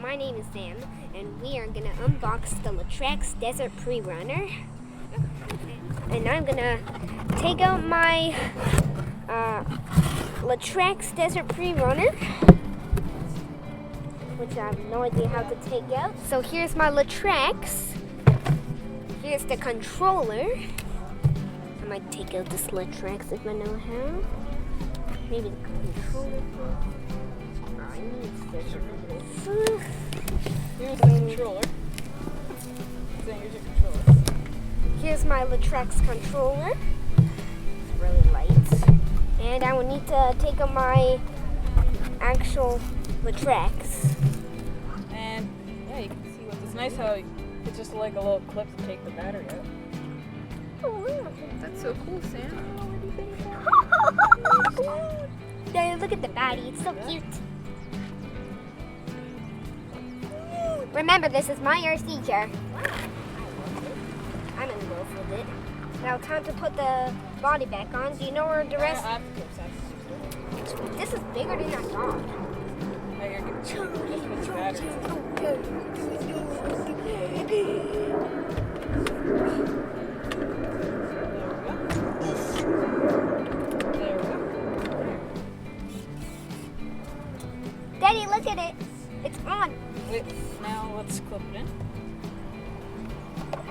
my name is Sam, and we are gonna unbox the LaTrax Desert Prerunner. And I'm gonna take out my LaTrax Desert Prerunner, which I have no idea how to take out. So here's my LaTrax. Here's the controller. I might take out this LaTrax if I know how. Maybe the controller first. I need this. Here's the controller. So here's your controller. Here's my LaTrax controller. It's really light. And I will need to take out my actual LaTrax. And yeah, you can see what it's nice how it's just like a little clip to take the battery out. Oh, That's so cool, Sam. Daddy, look at the body. It's so cute. Remember, this is my RC chair. I'm in love with it. Now, time to put the body back on. Do you know where the rest? This is bigger than I thought. Daddy, look at it. It's on. Wait, now let's clip it in.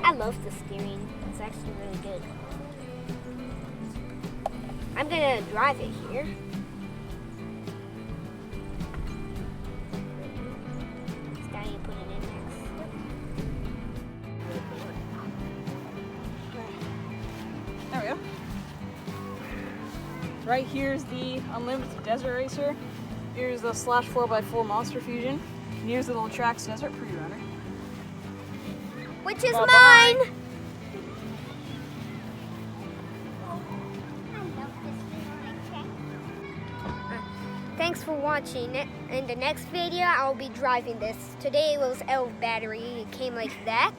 I love the steering. It's actually really good. I'm gonna drive it here. Daddy, put it in next. There we go. Right here's the Unlimited Desert Racer. Here's the Slash 4x4 Monster Fusion. And here's the LaTrax Desert Prerunner. Which is Bye-bye. mine! Thanks for watching. In the next video, I'll be driving this. Today it was L battery. It came like that.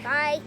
Bye.